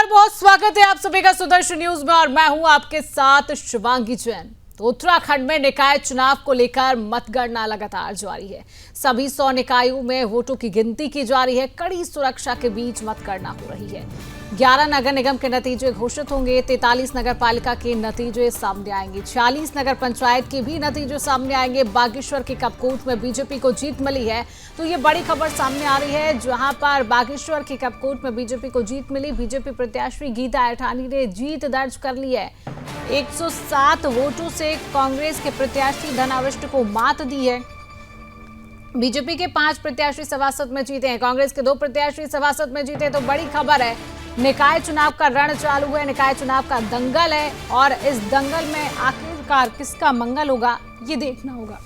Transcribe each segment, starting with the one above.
नमस्कार, बहुत स्वागत है आप सभी का सुदर्शन न्यूज में और मैं हूं आपके साथ शिवांगी जैन। तो उत्तराखंड में निकाय चुनाव को लेकर मतगणना लगातार जारी है। सभी 100 निकायों में वोटों की गिनती की जा रही है। कड़ी सुरक्षा के बीच मतगणना हो रही है। 11 नगर निगम के नतीजे घोषित होंगे। 43 नगर पालिका के नतीजे सामने आएंगे। 46 नगर पंचायत के भी नतीजे सामने आएंगे। बागेश्वर के कपकोट में बीजेपी को जीत मिली है, तो ये बड़ी खबर सामने आ रही है, जहां पर बागेश्वर के कपकोट में बीजेपी को जीत मिली। बीजेपी प्रत्याशी गीता ऐठानी ने जीत दर्ज कर ली है। 107 वोटों से कांग्रेस के प्रत्याशी धनाविष्ट को मात दी है। बीजेपी के 5 प्रत्याशी सभासद में जीते हैं, कांग्रेस के 2 प्रत्याशी सभासद में जीते। तो बड़ी खबर है, निकाय चुनाव का रण चालू है, निकाय चुनाव का दंगल है और इस दंगल में आखिरकार किसका मंगल होगा, ये देखना होगा।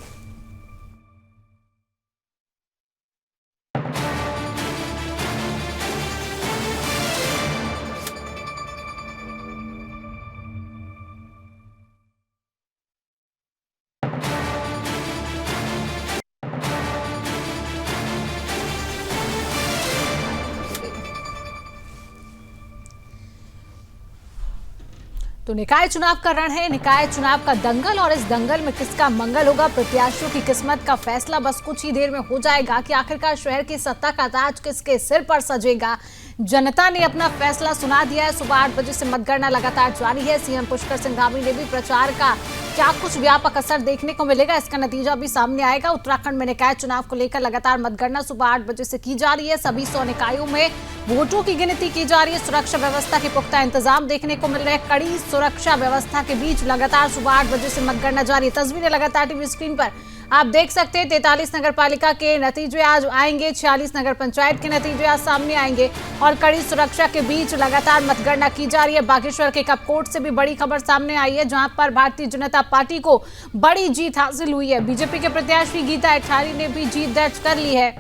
तो निकाय चुनाव का रण है, निकाय चुनाव का दंगल और इस दंगल में किसका मंगल होगा, प्रत्याशियों की किस्मत का फैसला बस कुछ ही देर में हो जाएगा कि आखिरकार शहर की सत्ता का ताज किसके सिर पर सजेगा। जनता ने अपना फैसला सुना दिया है। सुबह 8 बजे से मतगणना लगातार जारी है। सीएम पुष्कर सिंह धामी ने भी प्रचार का क्या कुछ व्यापक असर देखने को मिलेगा, इसका नतीजा भी सामने आएगा। उत्तराखंड में निकाय चुनाव को लेकर लगातार मतगणना सुबह 8 बजे से की जा रही है। सभी 100 निकायों में वोटों की गिनती की जा रही है। सुरक्षा व्यवस्था के पुख्ता इंतजाम देखने को मिल रहे हैं। कड़ी सुरक्षा व्यवस्था के बीच लगातार सुबह 8 बजे से मतगणना जारी है। तस्वीरें लगातार टीवी स्क्रीन पर आप देख सकते हैं। 43 नगर पालिका के नतीजे आज आएंगे। 46 नगर पंचायत के नतीजे आज सामने आएंगे और कड़ी सुरक्षा के बीच लगातार मतगणना की जा रही है। बागेश्वर के कपकोट से भी बड़ी खबर सामने आई है, जहां पर भारतीय जनता पार्टी को बड़ी जीत हासिल हुई है। बीजेपी के प्रत्याशी गीता ऐठानी ने भी जीत दर्ज कर ली है।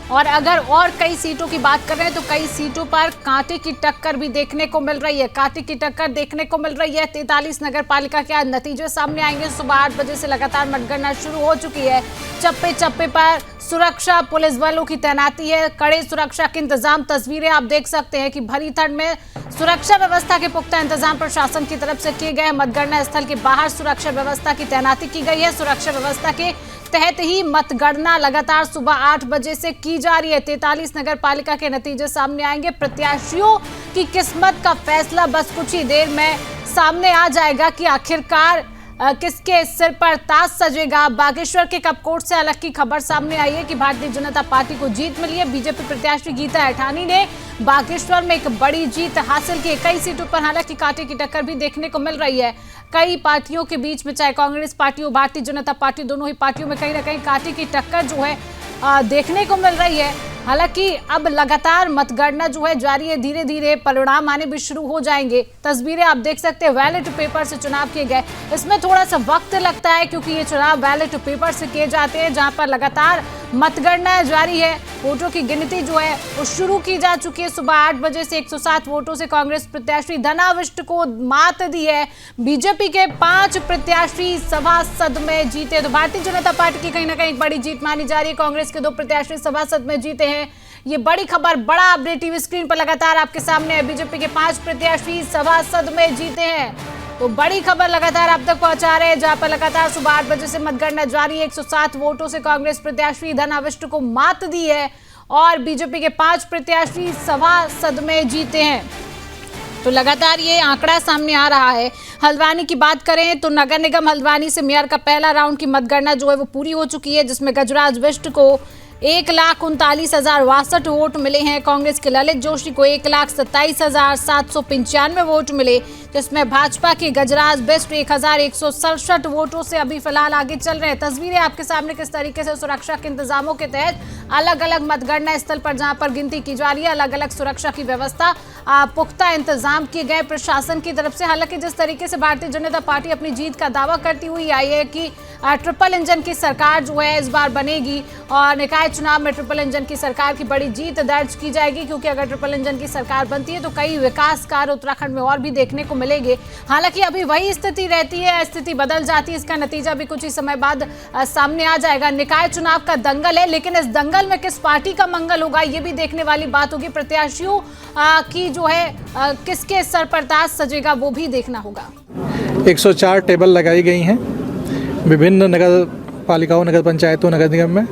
और अगर और कई सीटों की बात कर रहे हैं तो कई सीटों पर कांटे की टक्कर भी देखने को मिल रही है। कांटे की टक्कर देखने को मिल रही है। 43 नगर पालिका के आज नतीजे सामने आएंगे। सुबह 8 बजे से लगातार मतगणना शुरू हो चुकी है। चप्पे चप्पे पर सुरक्षा पुलिस बलों की तैनाती है। कड़े सुरक्षा के इंतजाम, तस्वीरें आप देख सकते हैं कि भरी ठंड में सुरक्षा व्यवस्था के पुख्ता इंतजाम प्रशासन की तरफ से किए गए। मतगणना स्थल के बाहर सुरक्षा व्यवस्था की तैनाती की गई है। सुरक्षा व्यवस्था के तहत ही मतगणना लगातार सुबह 8 बजे से की जा रही है। 43 नगर पालिका के नतीजे सामने आएंगे। प्रत्याशियों की किस्मत का फैसला बस कुछ ही देर में सामने आ जाएगा कि आखिरकार किसके सिर पर ताज सजेगा। बागेश्वर के कपकोट से अलग की खबर सामने आई है कि भारतीय जनता पार्टी को जीत मिली है। बीजेपी प्रत्याशी गीता ऐठानी ने बागेश्वर में एक बड़ी जीत हासिल की। कई सीटों पर हालांकि कांटे की टक्कर भी देखने को मिल रही है। कई पार्टियों के बीच में, चाहे कांग्रेस पार्टी हो, भारतीय जनता पार्टी, दोनों ही पार्टियों में कहीं ना कहीं कांटे की टक्कर जो है देखने को मिल रही है। हालांकि अब लगातार मतगणना जो है जारी है। धीरे धीरे परिणाम आने भी शुरू हो जाएंगे। तस्वीरें आप देख सकते हैं, बैलेट पेपर से चुनाव किए गए। इसमें थोड़ा सा वक्त लगता है क्योंकि ये चुनाव बैलेट पेपर से किए जाते हैं, जहां पर लगातार मतगणना जारी है। वोटों की गिनती जो है वो शुरू की जा चुकी है। सुबह 8 बजे से 107 वोटों से कांग्रेस प्रत्याशी धनाविष्ट को मात दी है। बीजेपी के 5 प्रत्याशी सभासद में जीते, तो भारतीय जनता पार्टी की कहीं ना कहीं बड़ी जीत मानी जा रही है। कांग्रेस के 2 प्रत्याशी सभासद में जीते हैं। ये बड़ी खबर, बड़ा अपडेट टीवी स्क्रीन पर लगातार आपके सामने है। बीजेपी के 5 प्रत्याशी सभासद में जीते हैं, तो बड़ी खबर लगातार आप तक पहुंचा रहे हैं, जहां पर लगातार सुबह 8 बजे से मतगणना जारी है। 107 वोटों से कांग्रेस प्रत्याशी धनाविष्ट को मात दी है और बीजेपी के 5 प्रत्याशी सभासद में जीते हैं। तो लगातार ये आंकड़ा सामने आ रहा है। हल्द्वानी की बात करें तो नगर निगम हल्द्वानी से मेयर का पहला राउंड की मतगणना जो है वो पूरी हो चुकी है, जिसमें गजराज बिष्ट को 1,39,062 वोट मिले हैं। कांग्रेस के ललित जोशी को 1,27,795 वोट मिले, जिसमें भाजपा के गजराज बिष्ट 1,167 वोटों से अभी फिलहाल आगे चल रहे हैं। तस्वीरें आपके सामने किस तरीके से सुरक्षा के इंतजामों के तहत अलग अलग मतगणना स्थल पर जहां पर गिनती की जा रही है, अलग अलग सुरक्षा की व्यवस्था, पुख्ता इंतजाम किए गए प्रशासन की तरफ से। हालांकि जिस तरीके से भारतीय जनता पार्टी अपनी जीत का दावा करती हुई आई है कि ट्रिपल इंजन की सरकार जो है इस बार बनेगी और निकाय चुनाव में ट्रिपल इंजन की सरकार की बड़ी जीत दर्ज की जाएगी, क्योंकि अगर ट्रिपल इंजन की सरकार बनती है तो कई विकास कार्य उत्तराखंड में और भी देखने को मिलेंगे। हालांकि अभी वही स्थिति रहती है, स्थिति बदल जाती है, इसका नतीजा भी कुछ ही समय बाद सामने आ जाएगा। निकाय चुनाव का दंगल है, लेकिन इस दंगल में किस पार्टी का मंगल होगा ये भी देखने वाली बात होगी। प्रत्याशियों की जो है किसके सर पर ताज सजेगा वो भी देखना होगा। 104 टेबल लगाई गई हैं विभिन्न नगर पालिकाओं, नगर पंचायतों, नगर निगम में,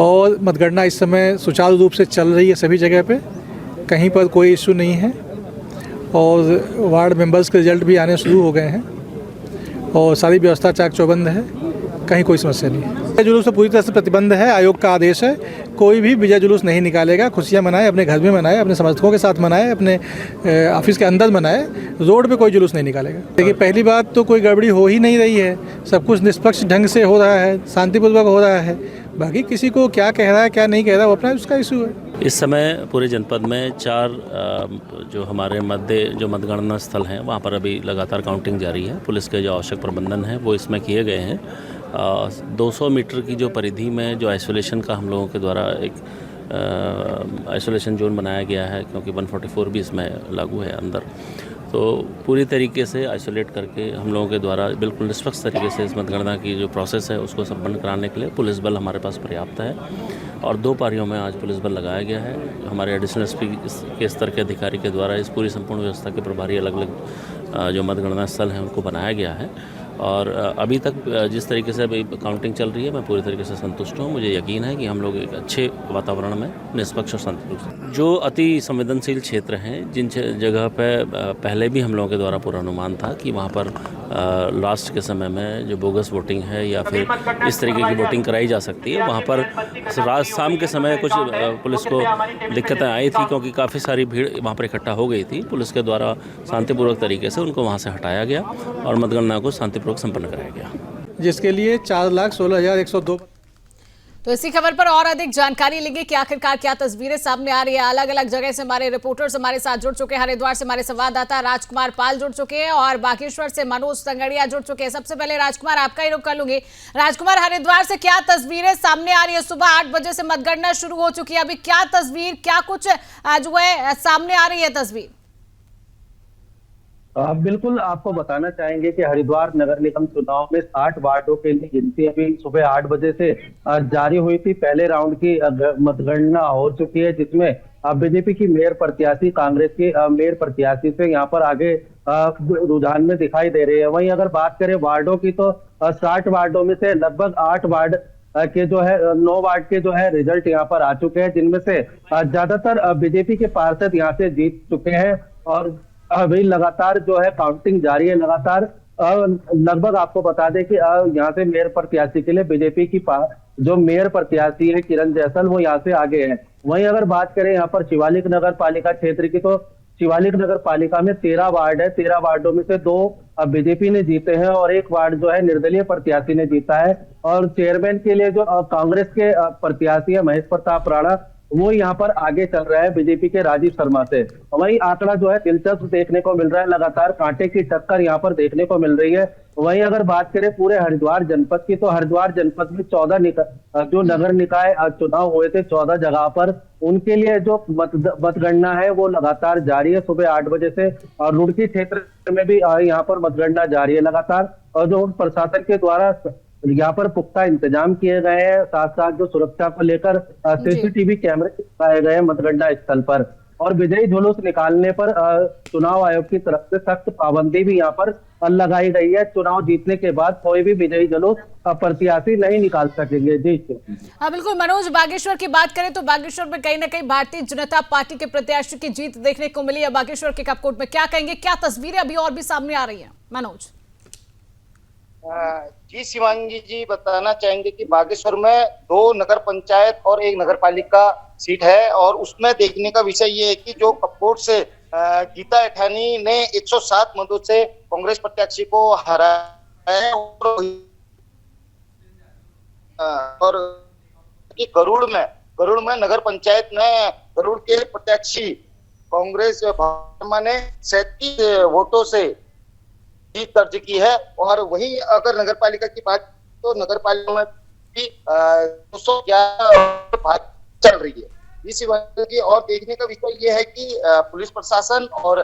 और मतगणना इस समय सुचारू रूप से चल रही है सभी जगह पे, कहीं पर कोई इशू नहीं है और वार्ड मेंबर्स के रिजल्ट भी आने शुरू हो गए हैं और सारी व्यवस्था चाक चौबंद है, कहीं कोई समस्या नहीं है। विजय जुलूस से पूरी तरह से प्रतिबंध है, आयोग का आदेश है, कोई भी विजय जुलूस नहीं निकालेगा। खुशियाँ मनाए, अपने घर में मनाए, अपने समर्थकों के साथ मनाए, अपने ऑफिस के अंदर मनाए, रोड पे कोई जुलूस नहीं निकालेगा। देखिए, पहली बात तो कोई गड़बड़ी हो ही नहीं रही है, सब कुछ निष्पक्ष ढंग से हो रहा है, शांतिपूर्वक हो रहा है। बाकी किसी को क्या कह रहा है क्या नहीं कह रहा, वो अपना उसका इशू है। इस समय पूरे जनपद में 4 जो हमारे जो मतगणना स्थल हैं वहाँ पर अभी लगातार काउंटिंग जारी है। पुलिस के जो आवश्यक प्रबंधन हैं वो इसमें किए गए हैं। 200 मीटर की जो परिधि में जो आइसोलेशन का हम लोगों के द्वारा एक आइसोलेशन जोन बनाया गया है, क्योंकि 144 भी इसमें लागू है अंदर, तो पूरी तरीके से आइसोलेट करके हम लोगों के द्वारा बिल्कुल निष्पक्ष तरीके से इस मतगणना की जो प्रोसेस है उसको संपन्न कराने के लिए पुलिस बल हमारे पास पर्याप्त है और 2 पारियों में आज पुलिस बल लगाया गया है। हमारे एडिशनल एसपी के स्तर के अधिकारी के द्वारा इस पूरी संपूर्ण व्यवस्था के प्रभारी अलग अलग जो मतगणना स्थल हैं उनको बनाया गया है और अभी तक जिस तरीके से अभी काउंटिंग चल रही है मैं पूरी तरीके से संतुष्ट हूँ। मुझे यकीन है कि हम लोग एक अच्छे वातावरण में निष्पक्ष और शांतिपूर्ण, जो अति संवेदनशील क्षेत्र हैं, जिन जगह पे पहले भी हम लोगों के द्वारा पूर्वानुमान था कि वहाँ पर लास्ट के समय में जो बोगस वोटिंग है या फिर इस तरीके की वोटिंग कराई जा सकती है, वहाँ पर रात शाम के समय कुछ पुलिस को दिक्कतें आई थी, क्योंकि काफ़ी सारी भीड़ वहाँ पर इकट्ठा हो गई थी। पुलिस के द्वारा शांतिपूर्वक तरीके से उनको वहाँ से हटाया गया और मतगणना को शांतिपूर्वक संपन्न कराया गया, जिसके लिए 4,16,102। तो इसी खबर पर और अधिक जानकारी लेंगे कि आखिरकार क्या तस्वीरें सामने आ रही है। अलग अलग जगह से हमारे रिपोर्टर्स हमारे साथ जुड़ चुके हैं। हरिद्वार से हमारे संवाददाता राजकुमार पाल जुड़ चुके हैं और बागेश्वर से मनोज तंगड़िया जुड़ चुके हैं। सबसे पहले राजकुमार, आपका ही रुख कर लूंगी। राजकुमार, हरिद्वार से क्या तस्वीरें सामने आ रही है? सुबह 8 बजे से मतगणना शुरू हो चुकी है, अभी क्या तस्वीर, क्या कुछ जो है सामने आ रही है तस्वीर? बिल्कुल, आपको बताना चाहेंगे कि हरिद्वार नगर निगम चुनाव में 60 वार्डों के लिए गिनती अभी सुबह 8 बजे से जारी हुई थी। पहले राउंड की मतगणना हो चुकी है, जिसमें बीजेपी की मेयर प्रत्याशी कांग्रेस की मेयर प्रत्याशी से यहाँ पर आगे रुझान में दिखाई दे रही है। वहीं अगर बात करें वार्डों की तो 60 वार्डों में से लगभग 8 वार्ड के जो है 9 वार्ड के जो है रिजल्ट यहाँ पर आ चुके हैं, जिनमें से ज्यादातर बीजेपी के पार्षद यहाँ से जीत चुके हैं और अभी लगातार जो है काउंटिंग जारी है। लगातार लगभग आपको बता दें कि यहाँ से मेयर प्रत्याशी के लिए बीजेपी की जो मेयर प्रत्याशी है किरण जैसल, वो यहाँ से आगे है। वहीं अगर बात करें यहाँ पर शिवालिक नगर पालिका क्षेत्र की तो शिवालिक नगर पालिका में 13 वार्ड है। 13 वार्डों में से 2 बीजेपी ने जीते हैं और 1 वार्ड जो है निर्दलीय प्रत्याशी ने जीता है। और चेयरमैन के लिए जो कांग्रेस के प्रत्याशी है महेश प्रताप राणा, वो यहाँ पर आगे चल रहा है बीजेपी के राजीव शर्मा से। वही आंकड़ा जो है दिलचस्प देखने को मिल रहा है, लगातार कांटे की टक्कर यहाँ पर देखने को मिल रही है। वहीं अगर बात करें पूरे हरिद्वार जनपद की तो हरिद्वार जनपद में 14 जो नगर निकाय चुनाव हुए थे 14 जगह पर, उनके लिए जो मतगणना है वो लगातार जारी है सुबह 8 बजे से। और रुड़की क्षेत्र में भी यहाँ पर मतगणना जारी है लगातार, और जो प्रशासन के द्वारा यहाँ पर पुख्ता इंतजाम किए गए हैं, साथ साथ जो सुरक्षा को लेकर सीसीटीवी कैमरे लगाए गए हैं मतगणना स्थल पर। और विजयी जुलूस निकालने पर चुनाव आयोग की तरफ से सख्त पाबंदी भी यहाँ पर लगाई गई है। चुनाव जीतने के बाद कोई भी विजयी जुलूस प्रत्याशी नहीं निकाल सकेंगे। जी हाँ बिल्कुल। मनोज, बागेश्वर की बात करें तो बागेश्वर में कहीं ना कहीं भारतीय जनता पार्टी के प्रत्याशी की जीत देखने को मिली है। बागेश्वर के कपकोट में क्या कहेंगे, क्या तस्वीरें अभी और भी सामने आ रही है? मनोज जी, शिवांगी जी, बताना चाहेंगे कि बागेश्वर में 2 नगर पंचायत और 1 नगर पालिका सीट है और उसमें देखने का विषय ये है कि जो कपकोट से गीता एठानी ने 107 मतों से कांग्रेस प्रत्याशी को हराया है और कि गरुड़ में नगर पंचायत में गरुड़ के प्रत्याशी कांग्रेस भाजपा ने 37 वोटों से जीत दर्ज की है। और वहीं अगर नगर पालिका की बात तो नगर पालिका में भी 211 चल रही है। इस वजह की और देखने का विषय ये है कि पुलिस प्रशासन और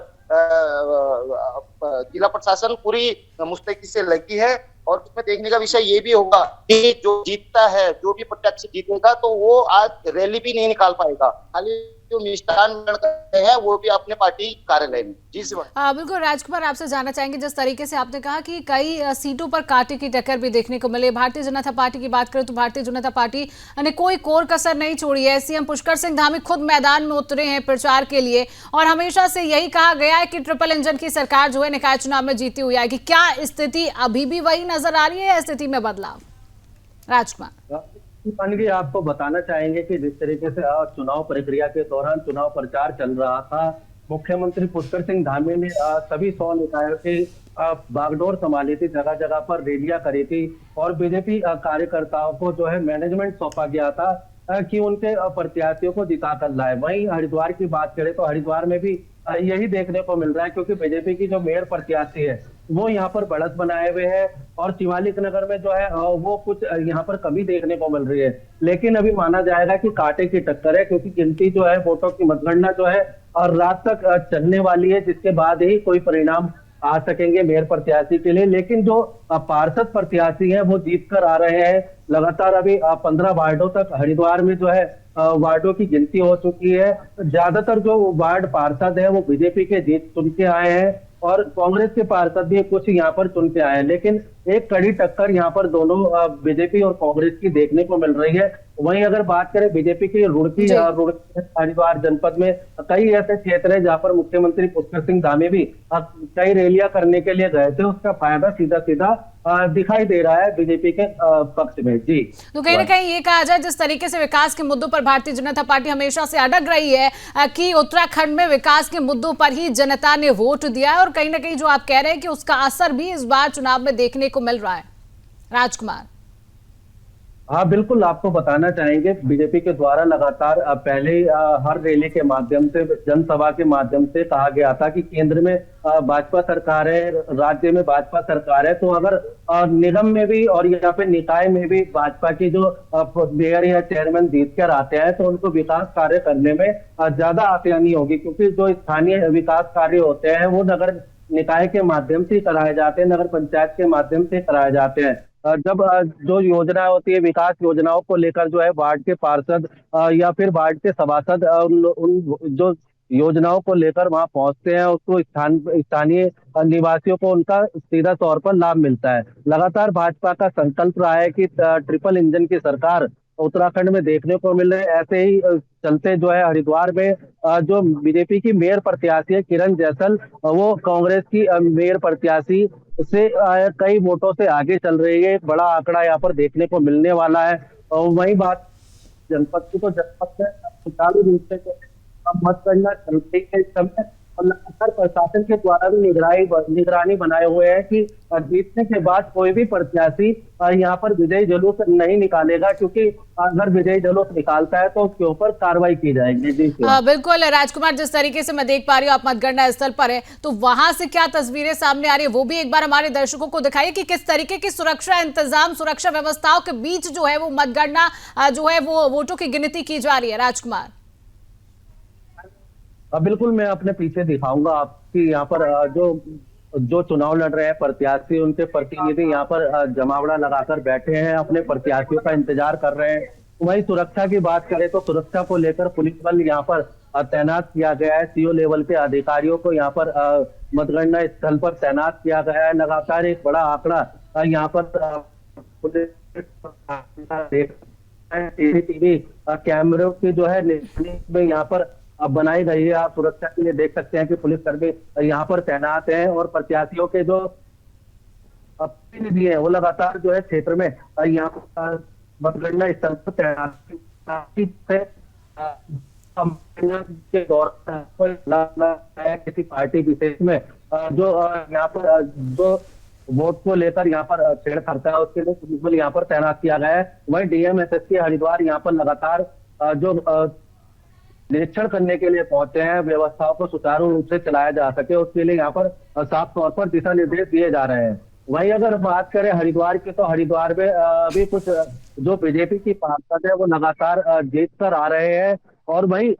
जिला प्रशासन पूरी मुस्तैदी से लगी है। और उसमें देखने का विषय ये भी होगा कि जो जीतता है, जो भी प्रत्याशी जीतेगा, तो वो आज रैली भी नहीं निकाल पाएगा, खाली जो मिष्ठान वितरण करते हैं वो भी अपने पार्टी कार्यालय में। जी बिल्कुल राजकुमार, आपसे जानना चाहेंगे, जिस तरीके से आपने कहा कि कई सीटों पर कांटे की टक्कर भी देखने को मिले। भारतीय जनता पार्टी की बात करें तो भारतीय जनता पार्टी ने कोई कोर कसर नहीं छोड़ी है। सीएम पुष्कर सिंह धामी खुद मैदान में उतरे हैं प्रचार के लिए, और हमेशा से यही कहा गया है कि ट्रिपल इंजन की सरकार जो है निकाय चुनाव में जीती हुई आएगी। क्या स्थिति अभी भी वही नजर आ रही है या स्थिति में बदलाव? राजकुमार जी, आपको बताना चाहेंगे कि जिस तरीके से चुनाव प्रक्रिया के दौरान चुनाव प्रचार चल रहा था, मुख्यमंत्री पुष्कर सिंह धामी ने सभी 100 निकायों की बागडोर संभाली थी, जगह जगह पर रैलियां करी थी और बीजेपी कार्यकर्ताओं को जो है मैनेजमेंट सौंपा गया था कि उनके प्रत्याशियों को जिता कर लाए। वहीं हरिद्वार की बात करें तो हरिद्वार में भी यही देखने को मिल रहा है, क्योंकि बीजेपी की जो मेयर प्रत्याशी है वो यहाँ पर बढ़त बनाए हुए है और शिवालिक नगर में जो है वो कुछ यहाँ पर कमी देखने को मिल रही है। लेकिन अभी माना जाएगा कि कांटे की टक्कर है, क्योंकि गिनती जो है वोटों की मतगणना जो है और रात तक चलने वाली है, जिसके बाद ही कोई परिणाम आ सकेंगे मेयर प्रत्याशी के लिए। लेकिन जो पार्षद प्रत्याशी हैं वो जीत कर आ रहे हैं लगातार। अभी 15 वार्डों तक हरिद्वार में जो है वार्डों की गिनती हो चुकी है। ज्यादातर जो वार्ड पार्षद है वो बीजेपी के जीत चुन के आए हैं और कांग्रेस के पार्षद भी कुछ यहाँ पर चुन के आए हैं। लेकिन एक कड़ी टक्कर यहाँ पर दोनों बीजेपी और कांग्रेस की देखने को मिल रही है। वहीं अगर बात करें बीजेपी की रुड़की हरिद्वार जनपद में कई ऐसे क्षेत्र है जहाँ पर मुख्यमंत्री पुष्कर सिंह धामी भी कई रैलियां करने के लिए गए थे, उसका फायदा सीधा सीधा दिखाई दे रहा है बीजेपी के पक्ष में। जी, तो कहीं ना कहीं ये कहा जाए, जिस तरीके से विकास के मुद्दों पर भारतीय जनता पार्टी हमेशा से अड़ग रही है कि उत्तराखंड में विकास के मुद्दों पर ही जनता ने वोट दिया है, और कहीं ना कहीं जो आप कह रहे हैं कि उसका असर भी इस बार चुनाव में देखने को मिल रहा है। राजकुमार हाँ बिल्कुल, आपको बताना चाहेंगे बीजेपी के द्वारा लगातार पहले हर रैली के माध्यम से, जनसभा के माध्यम से कहा गया था कि केंद्र में भाजपा सरकार है, राज्य में भाजपा सरकार है, तो अगर निगम में भी और यहाँ पे निकाय में भी भाजपा की जो मेयर या चेयरमैन जीत कर आते हैं तो उनको विकास कार्य करने में ज्यादा आसानी होगी, क्योंकि जो स्थानीय विकास कार्य होते हैं वो नगर निकाय के माध्यम से कराए जाते हैं, नगर पंचायत के माध्यम से कराए जाते हैं। जब जो योजना होती है, विकास योजनाओं को लेकर जो है वार्ड के पार्षद या फिर वार्ड के सभासद उन जो योजनाओं को लेकर वहां पहुंचते हैं, उसको स्थानीय निवासियों को उनका सीधा तौर पर लाभ मिलता है। लगातार भाजपा का संकल्प रहा है कि ट्रिपल इंजन की सरकार उत्तराखंड में देखने को मिल रहे। ऐसे ही चलते जो है हरिद्वार में जो बीजेपी की मेयर प्रत्याशी है किरण जैसल, वो कांग्रेस की मेयर प्रत्याशी से कई वोटों से आगे चल रही है। एक बड़ा आंकड़ा यहाँ पर देखने को मिलने वाला है। और वही बात जनपद की, तो जनपद में सुचारू रूप से मतगणना चल रही है इस समय, और लगातार प्रशासन के द्वारा भी निगरानी बनाए हुए हैं कि जीतने के बाद कोई भी प्रत्याशी यहाँ पर विजयी जुलूस नहीं निकालेगा, क्योंकि अगर विजयी जुलूस निकालता है तो उसके ऊपर कार्रवाई की जाएगी। जी बिल्कुल राजकुमार, जिस तरीके से मैं देख पा रही हूँ आप मतगणना स्थल पर है, तो वहां से क्या तस्वीरें सामने आ रही है वो भी एक बार हमारे दर्शकों को दिखाइए कि किस तरीके की सुरक्षा इंतजाम, सुरक्षा व्यवस्थाओं के बीच जो है वो मतगणना जो है वो वोटों की गिनती की जा रही है। राजकुमार बिल्कुल, मैं अपने पीछे दिखाऊंगा आपकी। यहाँ पर जो चुनाव लड़ रहे हैं प्रत्याशी, उनके प्रतिनिधि यहाँ पर जमावड़ा लगाकर बैठे हैं, अपने प्रत्याशियों का इंतजार कर रहे हैं। वहीं सुरक्षा की बात करें तो सुरक्षा को लेकर पुलिस बल यहाँ पर तैनात किया गया है। सीओ लेवल के अधिकारियों को यहाँ पर मतगणना स्थल पर तैनात किया गया है। लगातार एक बड़ा आंकड़ा यहाँ पर सीसीटीवी कैमरों की जो है में यहाँ पर बनाई गई है। आप सुरक्षा के लिए देख सकते हैं कि पुलिसकर्मी यहाँ पर तैनात हैं और प्रत्याशियों के जो प्रतिनिधि हैं वो लगातार जो है क्षेत्र में यहाँ मतगणना स्थल पर तैनात के दौरान किसी पार्टी विशेष में जो यहाँ पर जो वोट को लेकर यहाँ पर छेड़ करता है, उसके लिए पुलिस बल यहाँ पर तैनात किया गया है। वहीं डीएम-एसएसपी हरिद्वार यहाँ पर लगातार जो निरीक्षण करने के लिए पहुंचे हैं, व्यवस्थाओं को सुचारू रूप से चलाया जा सके उसके लिए यहाँ पर साफ तौर पर दिशा निर्देश दिए जा रहे हैं। वही अगर बात करें हरिद्वार की, तो हरिद्वार में अभी कुछ जो बीजेपी की पार्षद है वो लगातार जीत कर आ रहे हैं। और वही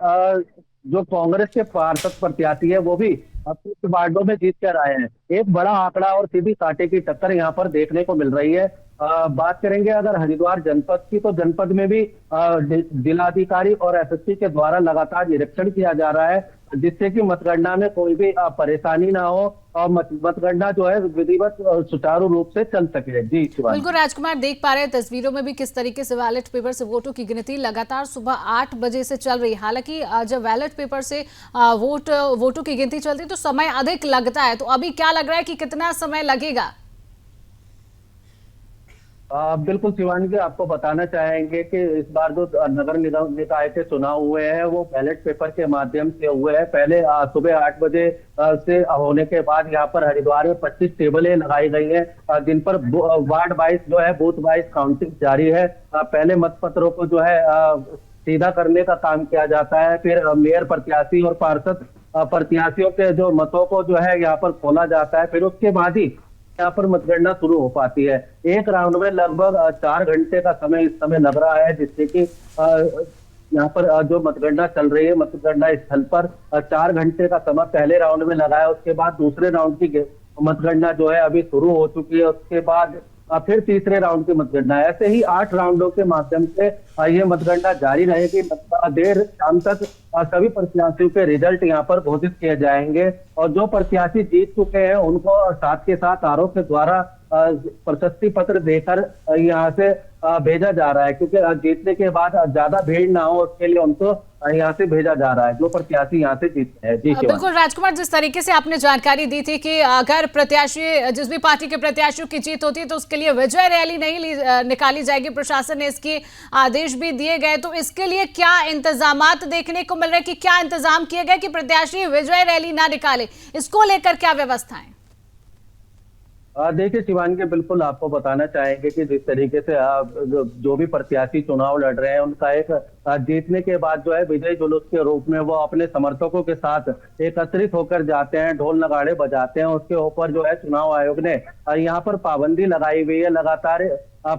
जो कांग्रेस के पार्षद प्रत्याशी है वो भी अपने कुछ वार्डों में जीत कर आए हैं। एक बड़ा आंकड़ा और सीधी कांटे की टक्कर यहाँ पर देखने को मिल रही है। बात करेंगे अगर हरिद्वार जनपद की, तो जनपद में भी जिलाधिकारी और एसएसपी के द्वारा लगातार निरीक्षण किया जा रहा है, जिससे कि मतगणना में कोई भी परेशानी ना हो और मतगणना जो है विधिवत और सुचारू रूप से चल सके। जी शिवानी। बिल्कुल राजकुमार, देख पा रहे हैं तस्वीरों में भी किस तरीके से बैलेट पेपर से वोटों की गिनती लगातार सुबह 8 बजे से चल रही है। हालांकि जब बैलेट पेपर से वोटों की गिनती चलती है तो समय अधिक लगता है, तो अभी क्या लग रहा है कि कितना समय लगेगा? बिल्कुल शिवानी जी, आपको बताना चाहेंगे कि इस बार जो नगर निगम निकाय के चुनाव हुए हैं वो बैलेट पेपर के माध्यम से हुए हैं। पहले सुबह 8 बजे से होने के बाद यहाँ पर हरिद्वार में 25 टेबलें लगाई गई हैं, जिन पर वार्ड वाइज जो है बूथ वाइज काउंटिंग जारी है। पहले मतपत्रों को जो है सीधा करने का काम किया जाता है, फिर मेयर प्रत्याशी और पार्षद प्रत्याशियों के जो मतों को जो है यहाँ पर खोला जाता है, फिर उसके बाद ही यहाँ पर मतगणना शुरू हो पाती है। एक राउंड में लगभग 4 घंटे का समय इस समय लग रहा है, जिससे कि यहाँ पर जो मतगणना चल रही है मतगणना स्थल पर 4 घंटे का समय पहले राउंड में लगा है। उसके बाद दूसरे राउंड की मतगणना जो है अभी शुरू हो चुकी है। उसके बाद फिर तीसरे राउंड की मतगणना, ऐसे ही 8 राउंडों के माध्यम से ये मतगणना जारी रहेगी। देर शाम तक सभी प्रत्याशियों के रिजल्ट यहाँ पर घोषित किए जाएंगे और जो प्रत्याशी जीत चुके हैं उनको साथ के साथ आरोप के द्वारा प्रशस्ति पत्र देकर यहाँ से भेजा जा रहा है, क्योंकि जीतने के बाद ज्यादा भीड़ ना हो उसके लिए उनको यहाँ से भेजा जा रहा है जो प्रत्याशी यहाँ से जीतते हैं। जी बिल्कुल राजकुमार, जिस तरीके से आपने जानकारी दी थी कि अगर प्रत्याशी जिस भी पार्टी के प्रत्याशियों की जीत होती है तो उसके लिए विजय रैली नहीं निकाली जाएगी, प्रशासन ने इसके आदेश भी दिए गए, तो इसके लिए क्या इंतजामात देखने को मिल रहे हैं कि क्या इंतजाम किए गए कि प्रत्याशी विजय रैली ना निकाले, इसको लेकर क्या व्यवस्थाएं? देखिए शिवानी के, बिल्कुल आपको बताना चाहेंगे कि जिस तरीके से जो भी प्रत्याशी चुनाव लड़ रहे हैं उनका एक जीतने के बाद जो है विजय जुलूस के रूप में वो अपने समर्थकों के साथ एकत्रित होकर जाते हैं, ढोल नगाड़े बजाते हैं। उसके ऊपर जो है चुनाव आयोग ने यहाँ पर पाबंदी लगाई हुई है। लगातार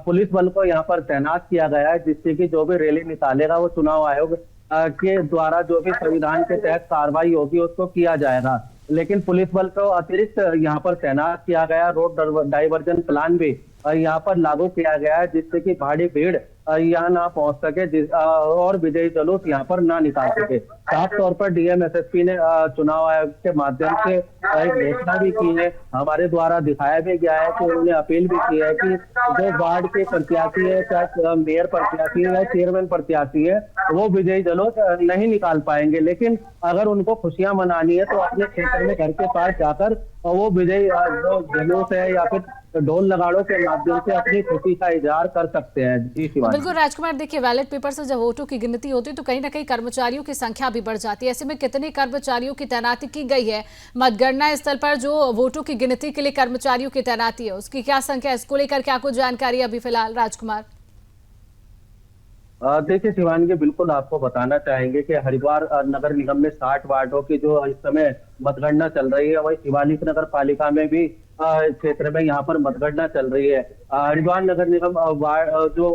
पुलिस बल को यहाँ पर तैनात किया गया है, जिससे कि जो भी रैली निकालेगा वो चुनाव आयोग के द्वारा जो भी संविधान के तहत कार्रवाई होगी उसको किया जाएगा। लेकिन पुलिस बल को अतिरिक्त यहाँ पर तैनात किया गया। रोड डाइवर्जन प्लान भी यहाँ पर लागू किया गया है, जिससे कि भारी भीड़ यहाँ ना पहुंच सके और विजयी जुलूस यहाँ पर ना निकाल सके। साफ तौर पर डीएम एसएसपी ने चुनाव आयोग के माध्यम से एक घोषणा भी की है, हमारे द्वारा दिखाया भी गया है कि उन्होंने अपील भी की है कि जो वार्ड के प्रत्याशी है, चाहे मेयर प्रत्याशी है या चेयरमैन प्रत्याशी है, वो विजयी जुलूस नहीं निकाल पाएंगे, लेकिन अगर उनको खुशियां मनानी है तो अपने क्षेत्र में घर के पास जाकर वो विजयी जो जुलूस है या फिर ढोल नगाड़ों के माध्यम से अपनी खुशी का इजहार कर सकते हैं। जी शिवानी। बिल्कुल राजकुमार, देखिए बैलेट पेपर से जब वोटों की गिनती होती है तो कहीं ना कहीं कर्मचारियों की संख्या भी बढ़ जाती है। ऐसे में कितने कर्मचारियों की तैनाती की गई है मतगणना स्थल पर? जो वोटों की गिनती के लिए कर्मचारियों की तैनाती है उसकी क्या संख्या है, इसको लेकर क्या कुछ जानकारी अभी फिलहाल राजकुमार? देखिए शिवानी जी, बिल्कुल आपको बताना चाहेंगे कि हरिद्वार नगर निगम में 60 वार्डों की जो इस समय मतगणना चल रही है, वही शिवालिक नगर पालिका में भी क्षेत्र में यहाँ पर मतगणना चल रही है। हरिद्वार नगर निगम जो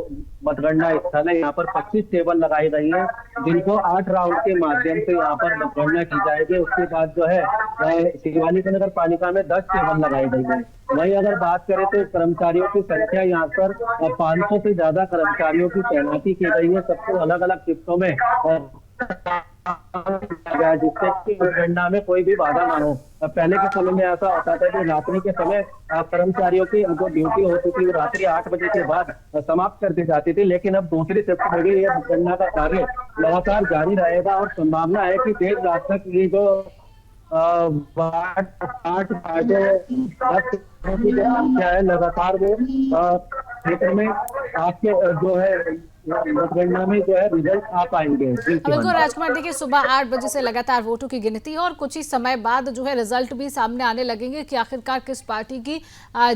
मतगणना स्थल है यहाँ पर 25 टेबल लगाई गई है, जिनको 8 राउंड के माध्यम से यहाँ पर मतगणना की जाएगी। उसके बाद जो है शिवालिक नगर पालिका में 10 टेबल लगाई गई है। वहीं अगर बात करें तो कर्मचारियों की संख्या यहाँ पर 500 से ज्यादा कर्मचारियों की तैनाती की गई है, सबको अलग अलग शिफ्टों में, जिससे कि मतगणना में कोई भी बाधा ना हो। पहले के समय में ऐसा होता था कि रात्रि के समय कर्मचारियों की जो ड्यूटी होती थी वो रात्रि 8 बजे के बाद समाप्त कर दी जाती थी, लेकिन अब दूसरी शिफ्ट में भी ये मतगणना का कार्य लगातार जारी रहेगा और संभावना है कि देर रात तक ये जो 8 संख्या है लगातार वो क्षेत्र में आपके जो है मतगणना में जो है रिजल्ट आ पाएंगे। बिल्कुल राजकुमार, देखिए सुबह 8 बजे से लगातार वोटों की गिनती है और कुछ ही समय बाद जो है रिजल्ट भी सामने आने लगेंगे कि आखिरकार किस पार्टी की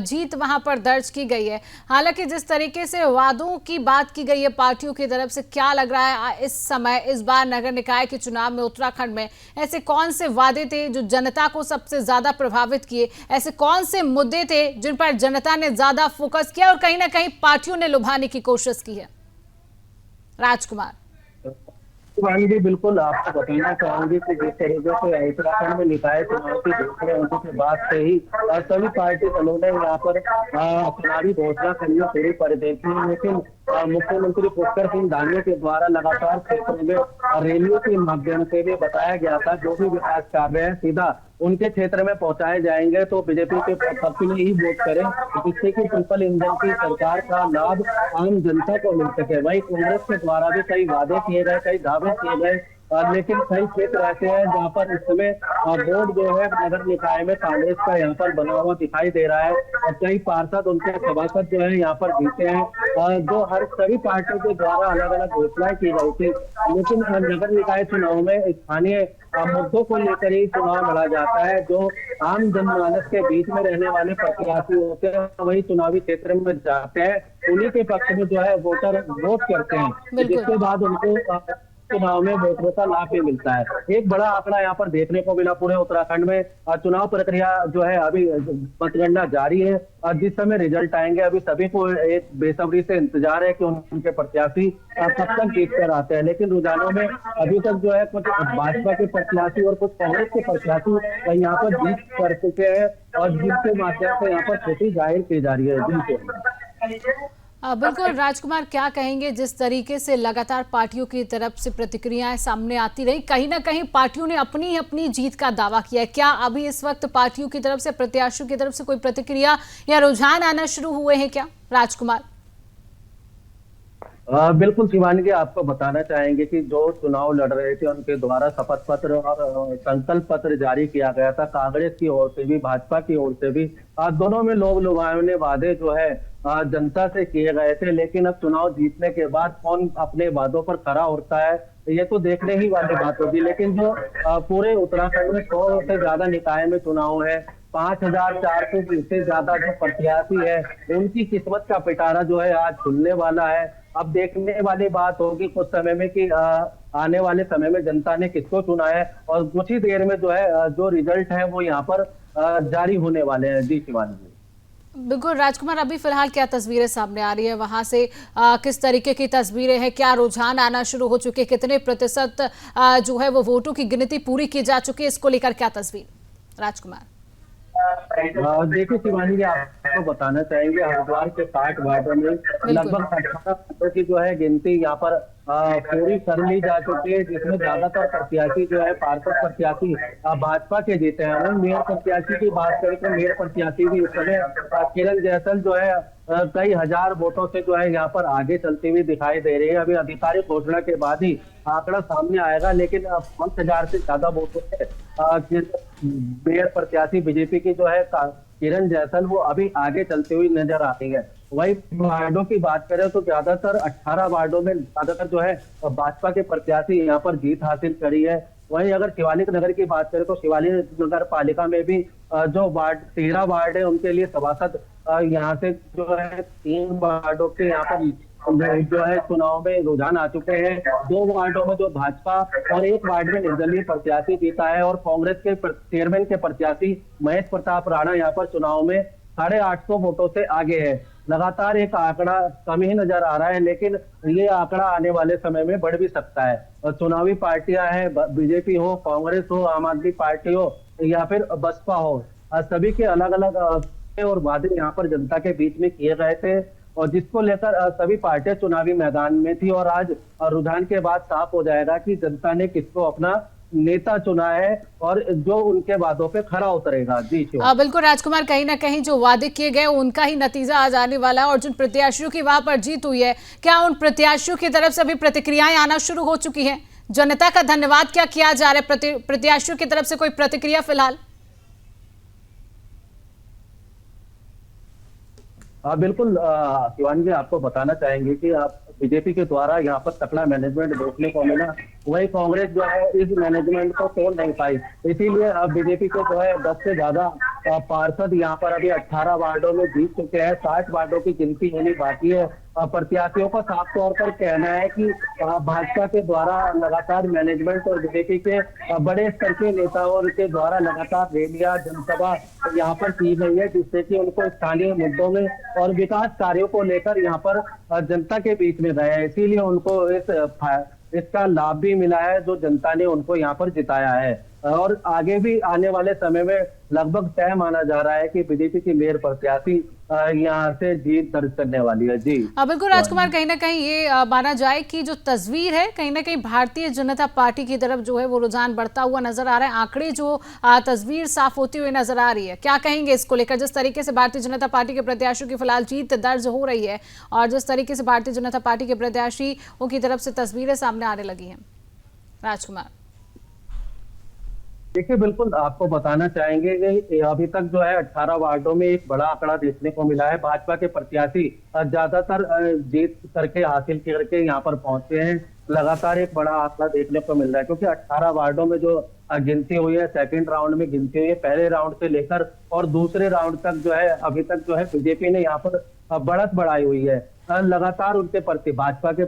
जीत वहां पर दर्ज की गई है। हालांकि जिस तरीके से वादों की बात की गई है पार्टियों की तरफ से, क्या लग रहा है इस समय, इस बार नगर निकाय के चुनाव में उत्तराखंड में ऐसे कौन से वादे थे जो जनता को सबसे ज्यादा प्रभावित किए? ऐसे कौन से मुद्दे थे जिन पर जनता ने ज्यादा फोकस किया और कहीं ना कहीं पार्टियों ने लुभाने की कोशिश की है? राजकुमार जी बिल्कुल, आपको बताना चाहूंगी कि जिस तरीके से उत्तराखंड में निकाय चुनाव की घोषणा होने के बाद से ही सभी पार्टी दलों ने यहाँ पर चुनावी घोषणा करनी शुरू कर दी थी, लेकिन मुख्यमंत्री पुष्कर सिंह धामी के द्वारा लगातार क्षेत्र में रैलियों के माध्यम से भी बताया गया था जो भी विकास कार्य है सीधा उनके क्षेत्र में पहुंचाए जाएंगे, तो बीजेपी के पक्ष में ही वोट करें जिससे कि ट्रिपल इंजन की सरकार का लाभ आम जनता को मिल सके। वही कांग्रेस के द्वारा भी कई वादे किए गए, कई दावे किए गए, लेकिन कई क्षेत्र ऐसे हैं जहाँ पर इस समय बोर्ड जो है नगर निकाय में कांग्रेस का यहाँ पर बना हुआ दिखाई दे रहा है और कई पार्षद उनके सभासद जो है यहाँ पर जीते हैं, जो हर सभी पार्टियों के द्वारा अलग अलग घोषणाएं की गई थी। लेकिन नगर निकाय चुनाव में स्थानीय मुद्दों को लेकर ही चुनाव लड़ा जाता है, जो आम जनमानस के बीच में रहने वाले प्रत्याशी होते हैं वही चुनावी क्षेत्र में जाते हैं, उन्हीं के पक्ष में जो है वोटर वोट करते हैं, जिसके बाद उनको चुनाव में वोटरों का लाभ भी मिलता है। एक बड़ा आंकड़ा यहाँ पर देखने को मिला पूरे उत्तराखंड में। चुनाव प्रक्रिया जो है अभी मतगणना जारी है और जिस समय रिजल्ट आएंगे अभी सभी को एक बेसब्री से इंतजार है कि उनके प्रत्याशी कब तक जीत कर आते हैं, लेकिन रुझानों में अभी तक जो है कुछ भाजपा के प्रत्याशी और कुछ कांग्रेस के प्रत्याशी यहाँ पर जीत कर चुके हैं और जिसके माध्यम से यहाँ पर स्थिति जाहिर की जा रही है। बिल्कुल राजकुमार, क्या कहेंगे जिस तरीके से लगातार पार्टियों की तरफ से प्रतिक्रियाएं सामने आती रही, कहीं ना कहीं पार्टियों ने अपनी अपनी जीत का दावा किया है, क्या अभी इस वक्त पार्टियों की तरफ से, प्रत्याशियों की तरफ से कोई प्रतिक्रिया या रुझान आना शुरू हुए हैं क्या राजकुमार? बिल्कुल शिवानी जी, आपको बताना चाहेंगे कि जो चुनाव लड़ रहे थे उनके द्वारा शपथ पत्र और संकल्प पत्र जारी किया गया था, कांग्रेस की ओर से भी भाजपा की ओर से भी, दोनों में लोग लुभावने वादे जो है जनता से किए गए थे, लेकिन अब चुनाव जीतने के बाद कौन अपने वादों पर खरा उतरता है ये तो देखने ही वाली बात होगी। लेकिन जो पूरे उत्तराखंड में 100 से ज्यादा निकाय में चुनाव है, 5400 से ज्यादा जो प्रत्याशी है उनकी किस्मत का पिटारा जो है आज खुलने वाला है। अब देखने वाली बात होगी कुछ समय में कि आने वाले समय में जनता ने किसको चुना है और कुछ ही देर में जो है जो रिजल्ट है वो यहाँ पर जारी होने वाले हैं। जी शिवानी जी। बिल्कुल राजकुमार, अभी फिलहाल क्या तस्वीरें सामने आ रही है वहां से, किस तरीके की तस्वीरें हैं, क्या रुझान आना शुरू हो चुके, कितने प्रतिशत जो है वो वोटों की गिनती पूरी की जा चुकी है, इसको लेकर क्या तस्वीर राजकुमार? देखिए शिवानी जी, आपको बताना चाहेंगे हरिद्वार के 60 वार्डों में लगभग 18 वार्डों की जो है गिनती यहाँ पर पूरी कर ली जा चुकी है, जिसमें ज्यादातर प्रत्याशी जो है पार्षद प्रत्याशी भाजपा के जीते हैं। वहीं मेयर प्रत्याशी की बात करें तो मेयर प्रत्याशी भी इस समय किरण जैसल जो है कई हजार वोटों से जो है यहाँ पर आगे चलती हुई दिखाई दे रही है। अभी आधिकारिक घोषणा के बाद ही आंकड़ा सामने आएगा, लेकिन 5,000 से ज्यादा वोटों से मेयर प्रत्याशी बीजेपी की जो है किरण जैसल वो अभी आगे चलती हुई नजर आती है। वही वार्डों की बात करें तो ज्यादातर 18 वार्डों में ज्यादातर जो है भाजपा के प्रत्याशी यहाँ पर जीत हासिल करी है। वहीं अगर शिवालिक नगर की बात करें तो शिवालिक नगर पालिका में भी जो वार्ड 13 वार्ड है उनके लिए सभासद यहाँ से जो है 3 वार्डों के यहाँ पर जो है चुनाव में रुझान आ चुके हैं। 2 वार्डों में जो भाजपा और 1 वार्ड में निर्दलीय प्रत्याशी जीता है और कांग्रेस के चेयरमैन के प्रत्याशी महेश प्रताप राणा यहाँ पर चुनाव में 850 वोटों से आगे है। लगातार एक आंकड़ा कम ही नजर आ रहा है, लेकिन ये आंकड़ा आने वाले समय में बढ़ भी सकता है। चुनावी पार्टियां हैं, बीजेपी हो, कांग्रेस हो, आम आदमी पार्टी हो या फिर बसपा हो, सभी के अलग अलग और वादे यहाँ पर जनता के बीच में किए गए थे और जिसको लेकर सभी पार्टियां चुनावी मैदान में थी और आज रुझान के बाद साफ हो जाएगा कि जनता ने किसको अपना नेता चुना है और जो उनके वादों पे खरा उतरेगा। जी बिल्कुल राजकुमार, कहीं ना कहीं जो वादे किए गए उनका ही नतीजा आज आने वाला है और जिन प्रत्याशियों की वहां पर जीत हुई है, क्या उन प्रत्याशियों की तरफ से अभी प्रतिक्रियाएं आना शुरू हो चुकी हैं? जनता का धन्यवाद क्या किया जा रहा है? प्रत्याशियों की तरफ से कोई प्रतिक्रिया फिलहाल? बिल्कुल शिवानी जी, आपको बताना चाहेंगे कि आप बीजेपी के द्वारा यहाँ पर तकड़ा मैनेजमेंट देखने को मिला, वही कांग्रेस जो है इस मैनेजमेंट को तोड़ नहीं पाई। इसीलिए अब बीजेपी के जो है 10 से ज्यादा पार्षद यहाँ पर अभी 18 वार्डों में जीत चुके हैं। 60 वार्डों की गिनती होनी बाकी है। प्रत्याशियों का साफ तौर पर कहना है कि भाजपा के द्वारा लगातार मैनेजमेंट और बीजेपी के बड़े स्तर के नेताओं के द्वारा लगातार रैलियां, जनसभा यहाँ पर की गई है, जिससे कि उनको स्थानीय मुद्दों में और विकास कार्यों को लेकर यहाँ पर जनता के बीच में गए हैं। इसीलिए उनको इसका लाभ भी मिला है, जो जनता ने उनको यहाँ पर जिताया है। और आगे भी आने वाले समय में लगभग तय माना जा रहा है कि बीजेपी की मेयर प्रत्याशी यहाँ से जीत दर्ज करने वाली है। जी बिल्कुल राजकुमार, कहीं ना कहीं ये माना जाए कि जो तस्वीर है कहीं ना कहीं भारतीय जनता पार्टी की तरफ जो है वो रुझान बढ़ता हुआ नजर आ रहा है। आंकड़े जो तस्वीर साफ होती हुई नजर आ रही है, क्या कहेंगे इसको लेकर? जिस तरीके से भारतीय जनता पार्टी के प्रत्याशियों की फिलहाल जीत दर्ज हो रही है और जिस तरीके से भारतीय जनता पार्टी के प्रत्याशियों की तरफ से तस्वीरें सामने आने लगी हैं, राजकुमार। देखिए, बिल्कुल आपको बताना चाहेंगे कि अभी तक जो है 18 वार्डों में एक बड़ा आंकड़ा देखने को मिला है। भाजपा के प्रत्याशी ज्यादातर जीत करके हासिल करके यहाँ पर पहुंचे हैं। लगातार एक बड़ा आंकड़ा देखने को मिल रहा है, क्योंकि 18 वार्डों में जो गिनती हुई है, सेकंड राउंड में गिनती हुई है, पहले राउंड से लेकर और दूसरे राउंड तक जो है अभी तक जो है बीजेपी ने यहाँ पर बढ़त बढ़ाई हुई है। लगातार उनके प्रति भाजपा के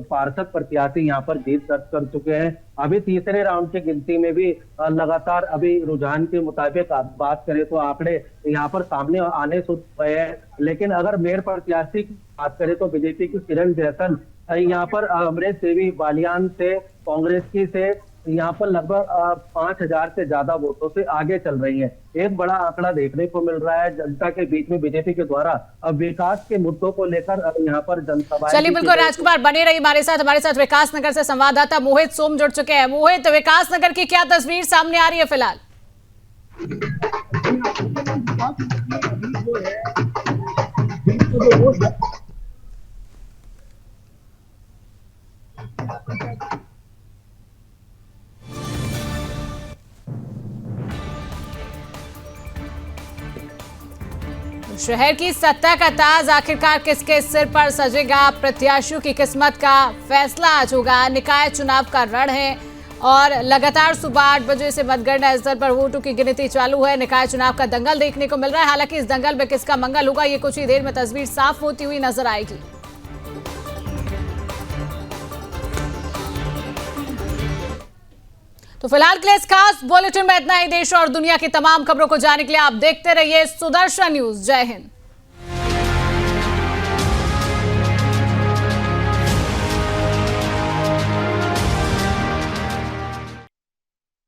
पार्षद प्रत्याशी यहाँ पर जीत दर्ज कर चुके हैं। अभी तीसरे राउंड की गिनती में भी लगातार अभी रुझान के मुताबिक बात करें तो आंकड़े यहाँ पर सामने आने शुरू हुए हैं। लेकिन अगर मेयर प्रत्याशी की बात करें तो बीजेपी की किरण जैसन यहाँ पर अमरीश देवी बालियान से कांग्रेस की से यहाँ पर लगभग 5000 से ज्यादा वोटों से आगे चल रही है। एक बड़ा आंकड़ा देखने को मिल रहा है जनता के बीच में बीजेपी के द्वारा विकास के मुद्दों को लेकर यहाँ पर जनसभा। चलिए बिल्कुल राजकुमार, बने रही हमारे साथ विकासनगर से संवाददाता मोहित सोम जुड़ चुके हैं। मोहित, विकासनगर की क्या तस्वीर सामने आ रही है फिलहाल? शहर की सत्ता का ताज आखिरकार किसके सिर पर सजेगा? प्रत्याशियों की किस्मत का फैसला आज होगा। निकाय चुनाव का रण है और लगातार सुबह 8 बजे से मतगणना स्थल पर वोटों की गिनती चालू है। निकाय चुनाव का दंगल देखने को मिल रहा है। हालांकि इस दंगल में किसका मंगल होगा, ये कुछ ही देर में तस्वीर साफ होती हुई नजर आएगी। तो फिलहाल के लिए इस खास बुलेटिन में इतना ही। देश और दुनिया की तमाम खबरों को जानने के लिए आप देखते रहिए सुदर्शन न्यूज। जय हिंद।